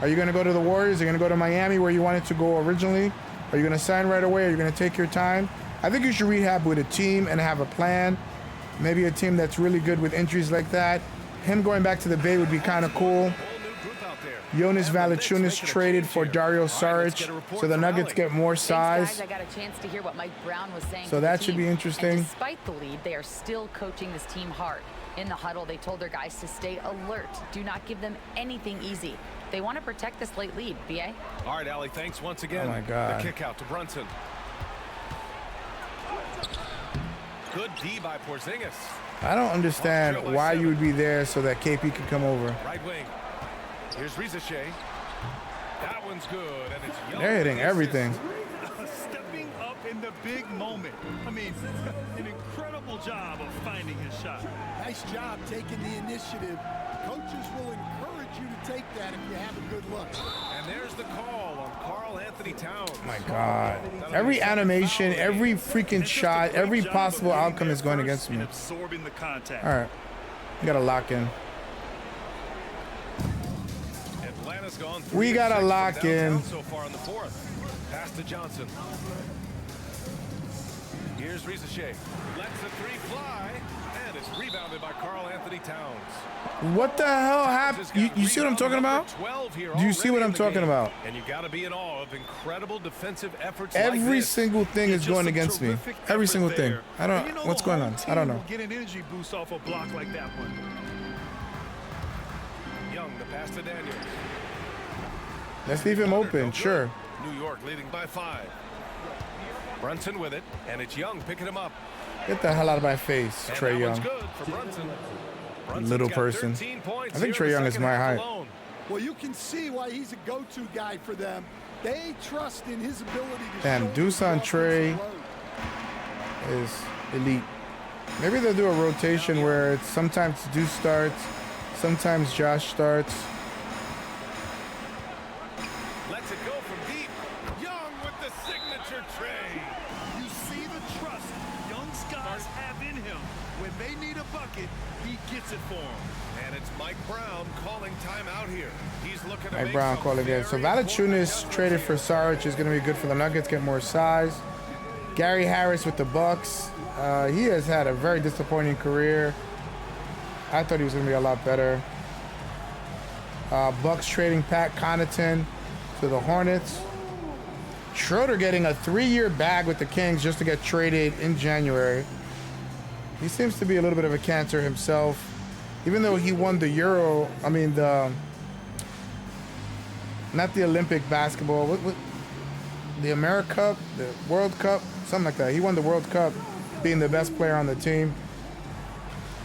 Are you going to go to the Warriors? Are you going to go to Miami where you wanted to go originally? Are you going to sign right away? Are you going to take your time? I think you should rehab with a team and have a plan. Maybe a team that's really good with injuries like that. Him going back to the Bay would be kind of cool. Jonas Valanciunas traded for Dario Saric, so the Nuggets get more size. Thanks, guys. I got a chance to hear what Mike Brown was saying. So that should be interesting. And despite the lead, they are still coaching this team hard. In the huddle, they told their guys to stay alert. Do not give them anything easy. They want to protect this late lead, BA. All right, Allie, thanks once again. Oh, my God. The kick out to Brunson. Good D by Porzingis. I don't understand why you would be there so that KP could come over. Right wing. Here's Rizachet. That one's good, and it's Young. They're hitting everything. Stepping up in the big moment. I mean, an incredible job of finding his shot. Nice job taking the initiative. Coaches will encourage you to take that if you have a good look. And there's the call on Karl Anthony Towns. My God. Every animation, every freaking shot, every possible outcome is going against me. Absorbing the contact. All right. You got to lock in. Atlanta's gone We got to lock in. so far in the fourth. Pass to Johnson. Here's Rizachet. Lets the three fly, and it's rebounded by Karl Anthony Towns. What the hell happened? You see what I'm talking about? Do you see what I'm talking about? And you got to be in awe of incredible defensive efforts. Every single thing is going against me. Every single thing. I don't know what's going on. I don't know. Get an energy boost off a block like that one. Young, the pass to Daniels. Let's leave him open. Sure. New York leading by 5. Brunson with it, and it's Young picking him up. Get the hell out of my face, And Trae that one's Young. good for Brunson. Brunson's Little got person. 13 points I think here Trae in the Young is second my half height. alone. Well, you can see why he's a go-to guy for them. They trust in his ability to Damn, shoulder Deuce the on offensive Trae load. is elite. Maybe they'll do a rotation where it's sometimes Deuce starts, sometimes Josh starts. Lets it go from deep. Young with the signature tray. You see the trust young guys have in him. When they need a bucket, he gets it for them. And it's Mike Brown calling timeout here. He's looking to Mike make Brown some calling again. So very Valanciunas important traded for adjustments Saric is going to be good for the Nuggets, get more size. Gary Harris with the Bucks. He has had a very disappointing career. I thought he was going to be a lot better. Bucks trading Pat Connaughton to the Hornets. Schroeder getting a 3-year bag with the Kings just to get traded in January. He seems to be a little bit of a cancer himself. Even though he won the Euro, not the Olympic basketball, the America Cup, the World Cup, something like that. He won the World Cup, being the best player on the team.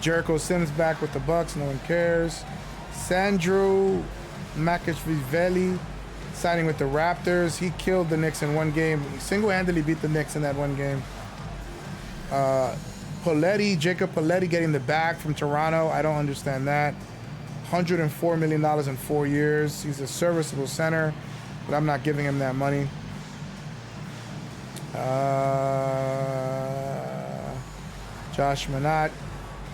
Jericho Sims back with the Bucks, no one cares. Sandro Makashvili signing with the Raptors. He killed the Knicks in one game. He single-handedly beat the Knicks in that one game. Jacob Poletti getting the bag from Toronto. I don't understand that. $104 million in 4 years. He's a serviceable center, but I'm not giving him that money. Josh Minott.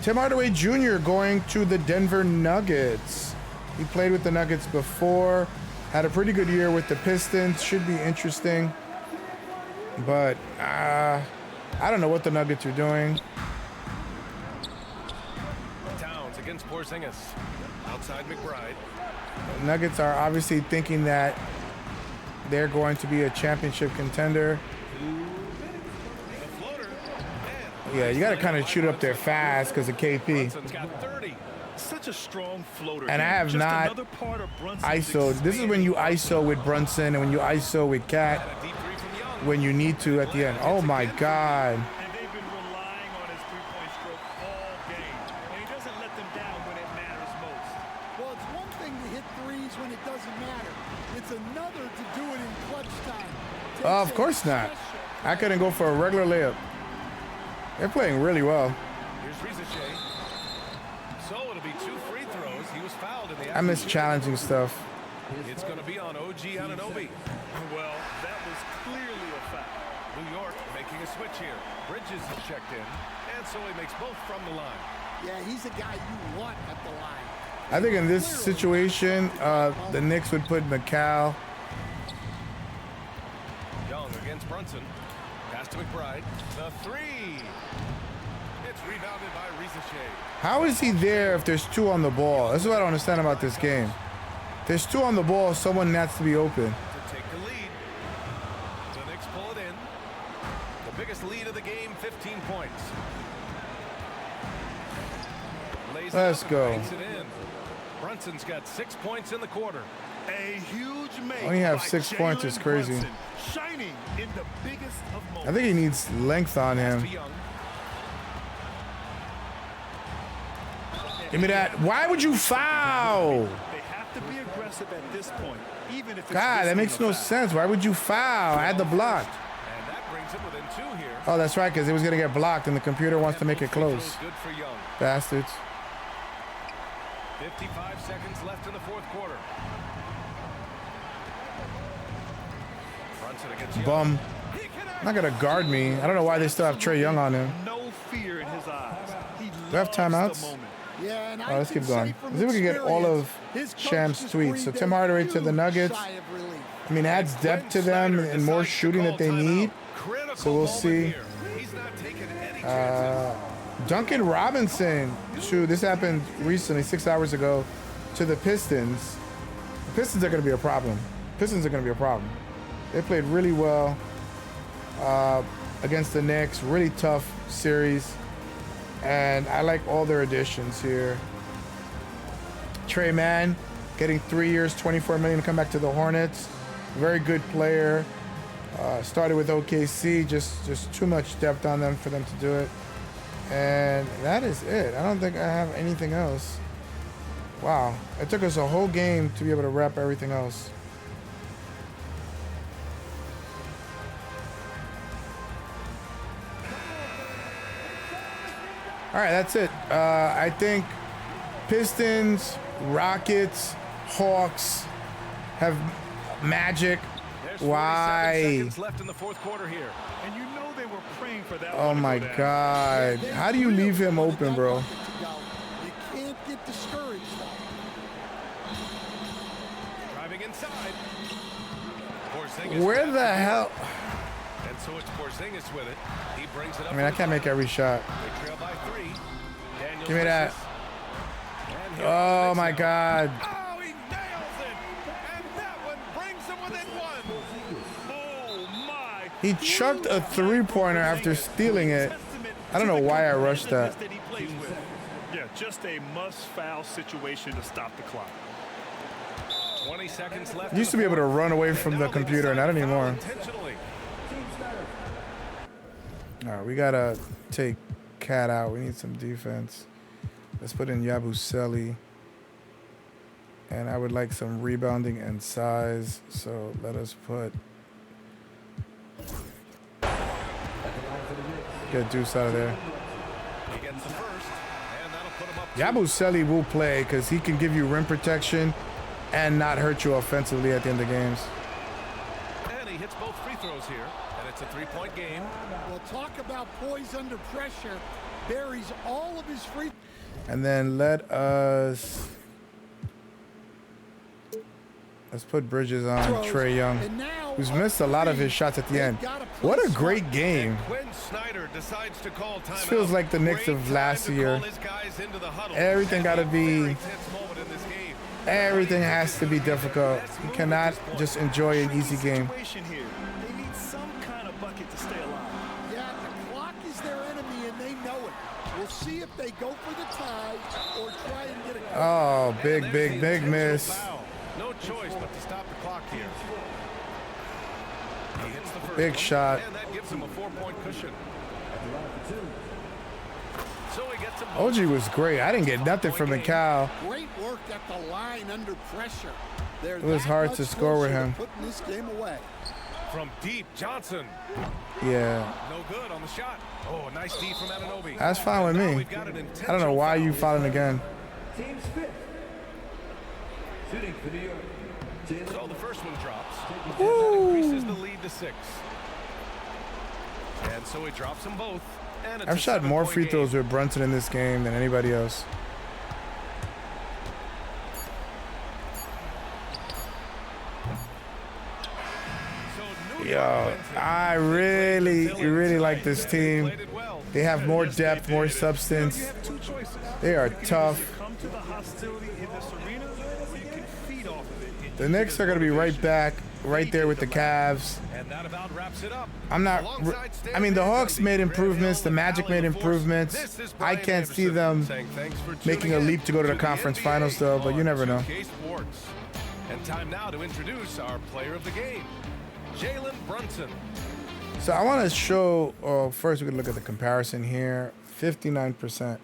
Tim Hardaway Jr. going to the Denver Nuggets. He played with the Nuggets before. Had a pretty good year with the Pistons. Should be interesting. But I don't know what the Nuggets are doing. Towns against Porzingis. Outside McBride. The Nuggets are obviously thinking that they're going to be a championship contender. The floater. Yeah, you got to kind of shoot up there fast because of KP. Brunson's got 30. Such a strong floater. And I have Just not another part of Brunson's ISO. This is when you ISO with Brunson and when you ISO with Cat when you need to at the end. Oh my God. And they've been relying on his three-point stroke all game. And he doesn't let them down when it matters most. Well, it's one thing to hit threes when it doesn't matter. It's another to do it in clutch time. Of course not. I couldn't go for a regular layup. They're playing really well. Here's Rizichet. So it'll be 2 free throws. He was fouled in the I miss challenging stuff. It's going to be on OG Anunoby. Well, that was clearly a foul. New York making a switch here. Bridges is checked in, and so he makes both from the line. Yeah, he's a guy you want at the line. I think in this situation, the Knicks would put McCall. Young against Brunson. Pass to McBride. The 3. It's rebounded by Rizichet. How is he there if there's 2 on the ball? This is what I don't understand about this game. There's 2 on the ball, someone has to be open. To take the lead. The Knicks pull it in. The biggest lead of the game, 15 points. Lays Let's go. It in. Brunson's got 6 points in the quarter. A huge make. Only have by 6 points is crazy. Brunson, shining in the biggest of moments. I think he needs length on him. To Young. Give me that. Why would you foul? They have to be aggressive at this point, even if it's God, that makes no sense. Why would you foul? I had the block. And that brings him within 2 here. Oh, that's right, because it was going to get blocked, and the computer wants to make it close. Good for Young. Bastards. 55 seconds left in the fourth quarter. Brunson against Young. Bum. Not going to guard me. I don't know why they still have Trae Young on him. No fear in his eyes. He Do I have loves timeouts? the moment. Yeah, and Oh, let's keep going. Let's see if we can get all of Sham's tweets. So Tim Hardaway to the Nuggets. I mean, adds depth to them and more shooting that they need. So we'll see. Duncan Robinson. Shoot, this happened recently, 6 hours ago, to the Pistons. The Pistons are going to be a problem. Pistons are going to be a problem. They played really well against the Knicks. Really tough series. And I like all their additions here. Trey Mann getting 3 years, $24 million to come back to the Hornets. Very good player. Started with OKC, just too much depth on them for them to do it. And that is it. I don't think I have anything else. Wow, it took us a whole game to be able to wrap everything else. All right, that's it. I think Pistons, Rockets, Hawks have Magic. Why? Seconds left in the fourth quarter here. And you know they were praying for that. Oh my God. How do you leave him open, bro? You can't get discouraged. Driving inside. Porzingis. Where the hell? And so it's Porzingis with it. He brings it up. I mean, I can't make every shot. They trail by 3. Daniels Give me that. misses. And here Oh comes my Nixon. God. Oh, he nails it. And that one brings him within 1. Oh my. He chucked a three-pointer after stealing it. I don't know why I rushed that. Yeah, just a must-foul situation to stop the clock. 20 seconds left. Used to be able to run away from the computer, not anymore. Intentionally. All right, we gotta take Cat out. We need some defense. Let's put in Yabusele. And I would like some rebounding and size. So let us put... Get Deuce out of there. He gets the first, and that'll put him up. Yabusele will play because he can give you rim protection and not hurt you offensively at the end of games. And he hits both free throws here, and it's a 3-point game. Well, talk about poise under pressure. Buries all of his free. And then let's put Bridges on Trae Young, who's missed a lot of his shots at the end. What a great game. Quinn Snyder decides to call timeout. This feels like the Knicks of last year. Everything got to be, everything has to be difficult. You cannot just enjoy an easy game. Here. They need some kind of bucket to stay alive. Yeah, the clock is their enemy, and they know it. We'll see if they go for the tie or try and get a... Oh, big Intentional miss. foul. No choice but to stop the clock here. He hits the first Big one, shot. and that gives him a 4-point cushion. So he gets him. OG was great. I didn't get nothing from Mikal. Great work at the line under pressure. It was hard to score with him. Putting this game away. From deep, Johnson. Yeah. No good on the shot. Oh, nice D from Anunoby. That's fine with me. I don't know why you fouling again. Team's fifth. Shooting for New York. So the first one drops. And that increases the lead to 6. And so he drops them both. And it's I've a shot more 7-point free game. throws with Brunson in this game than anybody else. So New Yo, York wins it. I really like this team. Played it well. They have more depth, more substance. You have two choices. They are You can tough. either come to the hostility in this arena, or you can feed off of it. The Knicks are going to be right back, right there with the Cavs. And that about wraps it up. I'm not. I mean, the Hawks made improvements. The Magic made improvements. I can't see them making a leap to go to the conference finals, though. But you never know. 2K Sports. And time now to introduce our player of the game, Jalen Brunson. So I want to show. First, we can look at the comparison here. 59%,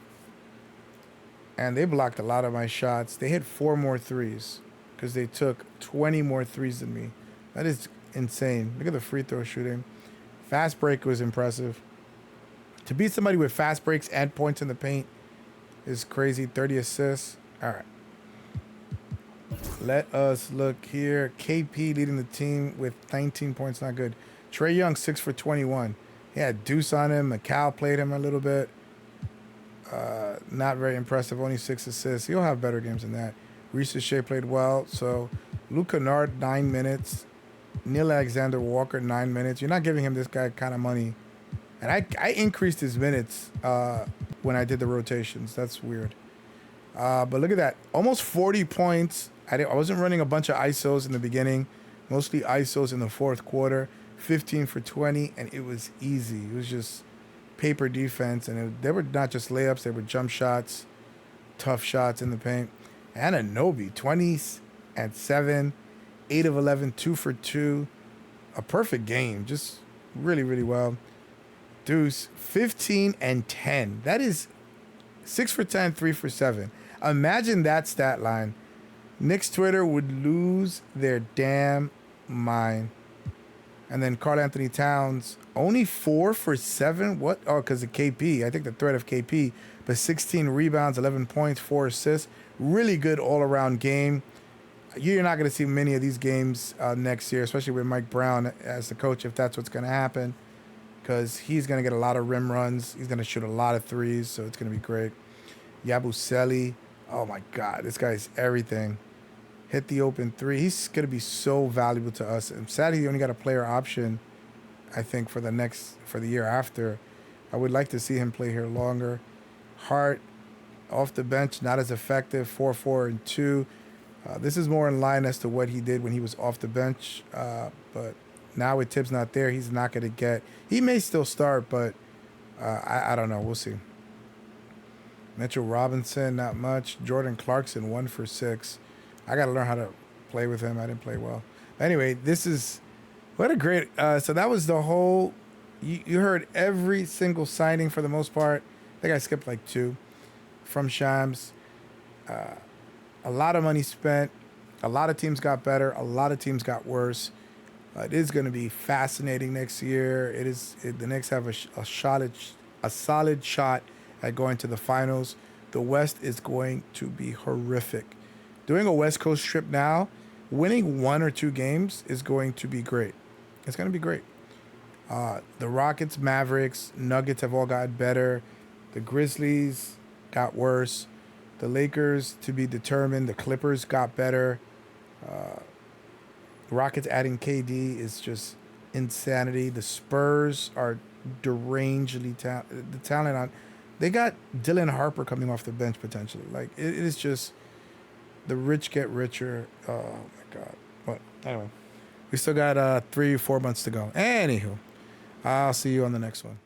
and they blocked a lot of my shots. They hit 4 more threes because they took 20 more threes than me. That is insane. Look at the free throw shooting. Fast break was impressive. To beat somebody with fast breaks and points in the paint is crazy. 30 assists. All right. Let us look here. KP leading the team with 19 points. Not good. Trae Young, 6 for 21. He had Deuce on him. Mikal played him a little bit. Not very impressive. Only 6 assists. He'll have better games than that. Reese Shea played well. So Luke Kennard, 9 minutes. Neil Alexander Walker, 9 minutes. You're not giving him this guy kind of money. And I increased his minutes when I did the rotations. That's weird. But look at that. Almost 40 points. I wasn't running a bunch of ISOs in the beginning. Mostly ISOs in the fourth quarter. 15 for 20. And it was easy. It was just paper defense. And they were not just layups. They were jump shots. Tough shots in the paint. Anunoby, 20s and 7. 8 of 11, 2 for 2. A perfect game. Just really, really well. Deuce, 15 and 10. That is 6 for 10, 3 for 7. Imagine that stat line. Knicks Twitter would lose their damn mind. And then Karl Anthony Towns, only 4 for 7. What? Oh, because of KP. I think the threat of KP. But 16 rebounds, 11 points, 4 assists. Really good all-around game. You're not going to see many of these games next year, especially with Mike Brown as the coach, if that's what's going to happen, because he's going to get a lot of rim runs. He's going to shoot a lot of threes, so it's going to be great. Yabusele, oh, my God, this guy's everything. Hit the open 3. He's going to be so valuable to us. I'm sad he only got a player option, I think, for the year after. I would like to see him play here longer. Hart, off the bench, not as effective, 4, 4, and 2. This is more in line as to what he did when he was off the bench. But now with Tibbs not there, he's not going to get... He may still start, but I don't know. We'll see. Mitchell Robinson, not much. Jordan Clarkson, 1 for 6. I got to learn how to play with him. I didn't play well. Anyway, this is... What a great... so that was the whole... You heard every single signing for the most part. I think I skipped like 2 from Shams. A lot of money spent. A lot of teams got better. A lot of teams got worse. It is going to be fascinating next year. The Knicks have a solid shot at going to the finals. The West is going to be horrific. Doing a West Coast trip now, winning 1 or 2 games is going to be great. It's going to be great. The Rockets, Mavericks, Nuggets have all gotten better. The Grizzlies got worse. The Lakers, to be determined. The Clippers got better. Rockets adding KD is just insanity. The Spurs are derangedly talented. The talent on... They got Dylan Harper coming off the bench potentially. Like, it is just... The rich get richer. Oh, my God. But anyway, we still got 3 or 4 months to go. Anywho, I'll see you on the next one.